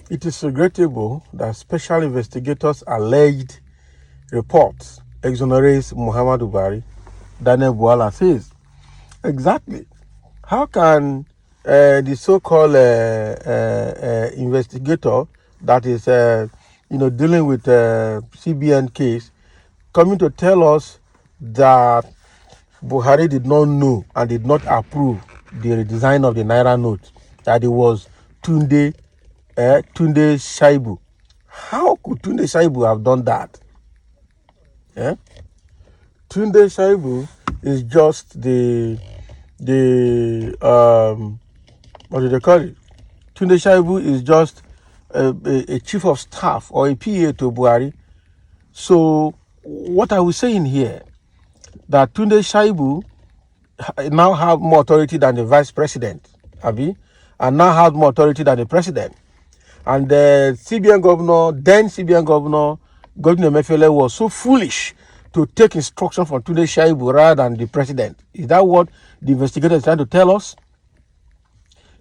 It is regrettable that special investigators' alleged reports exonerates Muhammadu Buhari, Daniel Buala says. Exactly. How can the so-called investigator that is, dealing with CBN case, coming to tell us that Buhari did not know and did not approve the redesign of the Naira note, that it was Tunde Shaibu. How could Tunde Shaibu have done that? Eh? Tunde Shaibu is just the what do they call it? Tunde Shaibu is just a chief of staff or a PA to Buhari. So what are we saying here? That Tunde Shaibu now have more authority than the vice president, Abi, and now has more authority than the president. And the CBN governor, Godwin Emefiele, was so foolish to take instruction from Tunde Shaibu rather than the president. Is that what the investigator is trying to tell us?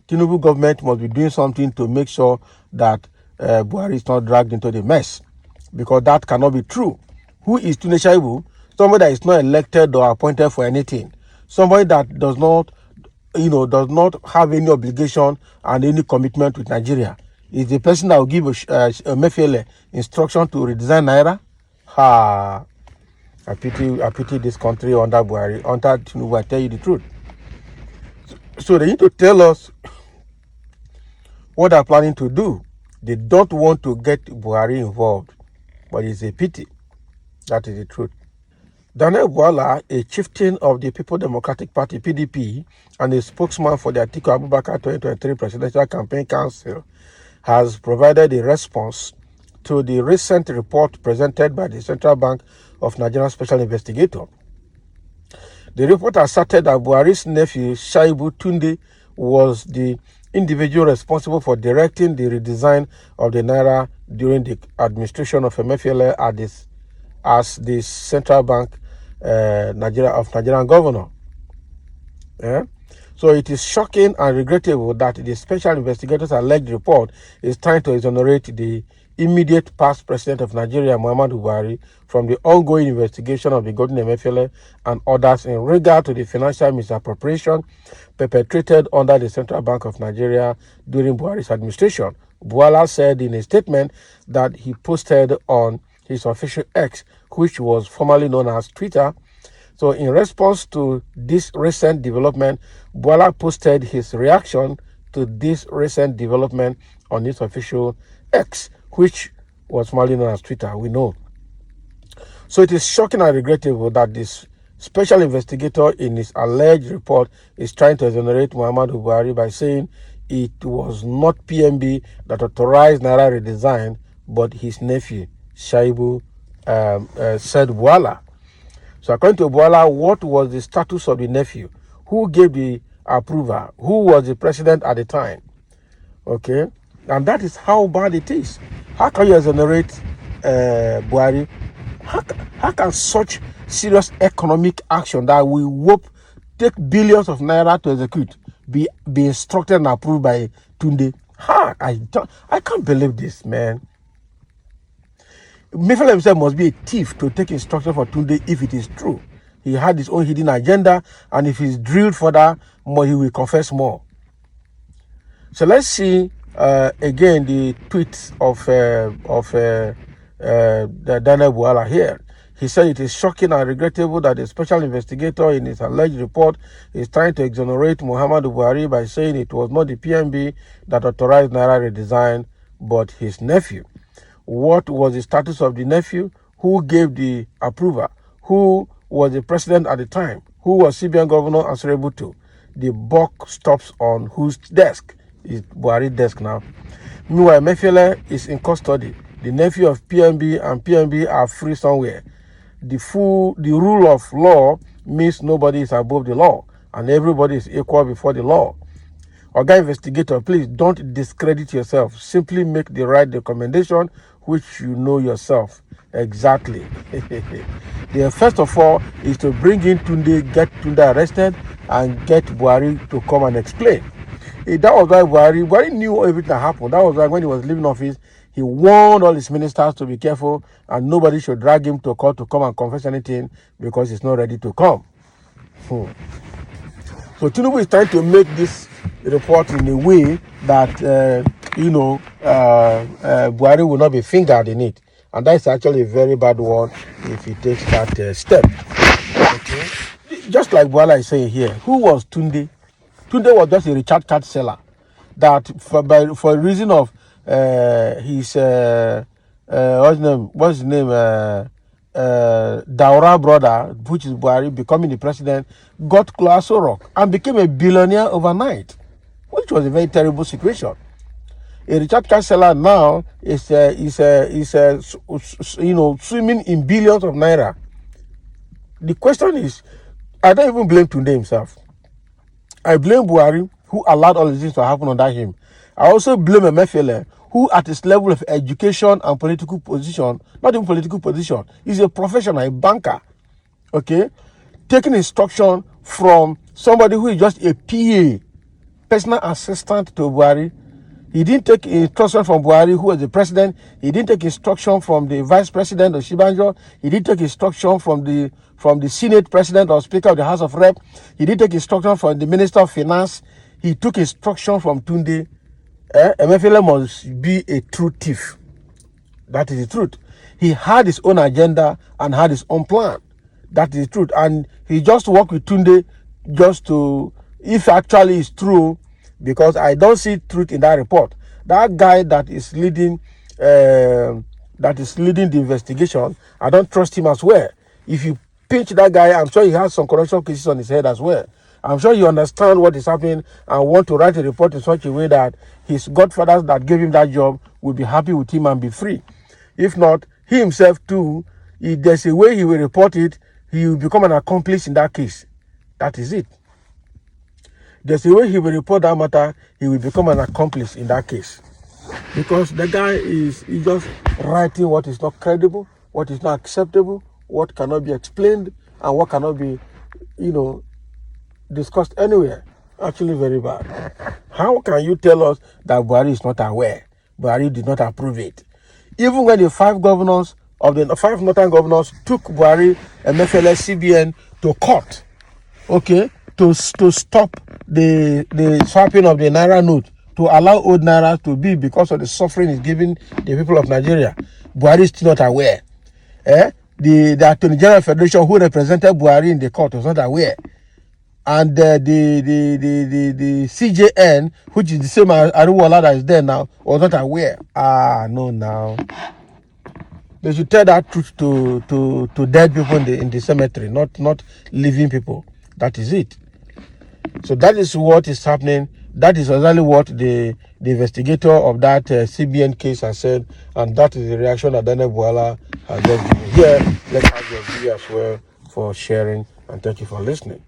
Tinubu government must be doing something to make sure that Buhari is not dragged into the mess, because that cannot be true. Who is Tunde Shaibu? Somebody that is not elected or appointed for anything. Somebody that does not have any obligation and any commitment with Nigeria. Is the person that will give Emefiele instruction to redesign Naira? I pity this country under Buhari, under Tinubu. I tell you the truth. So they need to tell us what they're planning to do. They don't want to get Buhari involved, but it's a pity. That is the truth. Daniel Buala, a chieftain of the People Democratic Party (PDP) and a spokesman for the Atiku Abubakar 2023 Presidential Campaign Council, has provided a response to the recent report presented by the Central Bank of Nigeria Special Investigator. The report asserted that Buhari's nephew, Shaibu Tunde, was the individual responsible for directing the redesign of the Naira during the administration of Emefiele as the Central Bank Nigerian governor. Yeah? So it is shocking and regrettable that the special investigators' alleged report is trying to exonerate the immediate past president of Nigeria, Muhammadu Buhari, from the ongoing investigation of the Godwin Emefiele and others in regard to the financial misappropriation perpetrated under the Central Bank of Nigeria during Buhari's administration. Buala said in a statement that he posted on his official X, which was formerly known as Twitter. So in response to this recent development, Buala posted his reaction to this recent development on his official X, which was formerly known as Twitter, we know. So it is shocking and regrettable that this special investigator in his alleged report is trying to exonerate Muhammadu Buhari by saying it was not PMB that authorized Naira redesign, but his nephew, Shaibu, said Buala. So according to Buala, what was the status of the nephew? Who gave the approval? Who was the president at the time? Okay, and that is how bad it is. How can you exonerate Buhari? How can such serious economic action that we hope take billions of naira to execute be instructed and approved by Tunde? I can't believe this, man. Emefiele himself must be a thief to take instruction for Tunde if it is true. He had his own hidden agenda, and if he's drilled further, more he will confess more. So let's see again the tweets of Daniel Buala here. He said it is shocking and regrettable that the special investigator in his alleged report is trying to exonerate Muhammadu Buhari by saying it was not the PMB that authorized Naira redesign, but his nephew. What was the status of the nephew? Who gave the approval? Who was the president at the time? Who was CBN governor answerable to? The buck stops on whose desk? Is Buhari's desk now. Meanwhile, Emefiele is in custody. The nephew of PMB and PMB are free somewhere. The rule of law means nobody is above the law and everybody is equal before the law. Oga Investigator, please don't discredit yourself. Simply make the right recommendation, which you know yourself. Exactly. The first of all is to bring in Tunde, get Tunde arrested, and get Buhari to come and explain. That was why Buhari knew everything that happened. That was why when he was leaving office, he warned all his ministers to be careful and nobody should drag him to court to come and confess anything because he's not ready to come. So Tinubu is trying to make this report in a way that, Buhari will not be fingered in it. And that's actually a very bad one if he takes that step. Okay? Just like Buhari is saying here, who was Tunde? Tunde was just a recharge card seller that for a reason of his what's his name Daura brother, which is Buhari, becoming the president, got Close Rock and became a billionaire overnight, which was a very terrible situation. A recharge card seller now is swimming in billions of naira. The question is, I don't even blame Tunde himself. I blame Buhari, who allowed all these things to happen under him. I also blame Emefiele, who at his level of education and political position, not even political position, is a professional, a banker, okay, taking instruction from somebody who is just a PA, personal assistant to Buhari. He didn't take instruction from Buhari, who was the president. He didn't take instruction from the vice president of Shibanjo. He didn't take instruction from the Senate president or Speaker of the House of Rep. He didn't take instruction from the Minister of Finance. He took instruction from Tunde. Emefiele must be a true thief. That is the truth. He had his own agenda and had his own plan. That is the truth. And he just worked with Tunde just to, if actually it's true, because I don't see truth in that report. That guy that is leading the investigation, I don't trust him as well. If you pinch that guy, I'm sure he has some corruption cases on his head as well. I'm sure you understand what is happening and want to write a report in such a way that his godfathers that gave him that job will be happy with him and be free. If not, he himself too, if there's a way he will report it, he will become an accomplice in that case. That is it. There's a way he will report that matter, he will become an accomplice in that case. Because the guy is just writing what is not credible, what is not acceptable, what cannot be explained, and what cannot be, discussed anywhere. Actually very bad. How can you tell us that Buhari is not aware? Buhari did not approve it. Even when the five northern governors took Buhari and Emefiele CBN to court, okay, to stop the swapping of the Naira note, to allow old Naira to be because of the suffering it's giving the people of Nigeria. Buhari is still not aware. The Attorney General Federation who represented Buhari in the court was not aware. And the CJN, which is the same as Ariwola that is there now, was not aware. No, now. They should tell that truth to dead people in the cemetery, not living people. That is it. So that is what is happening. That is exactly what the investigator of that CBN case has said, and that is the reaction that Daniel Buala has just given. Here, let's have your video as well for sharing, and thank you for listening.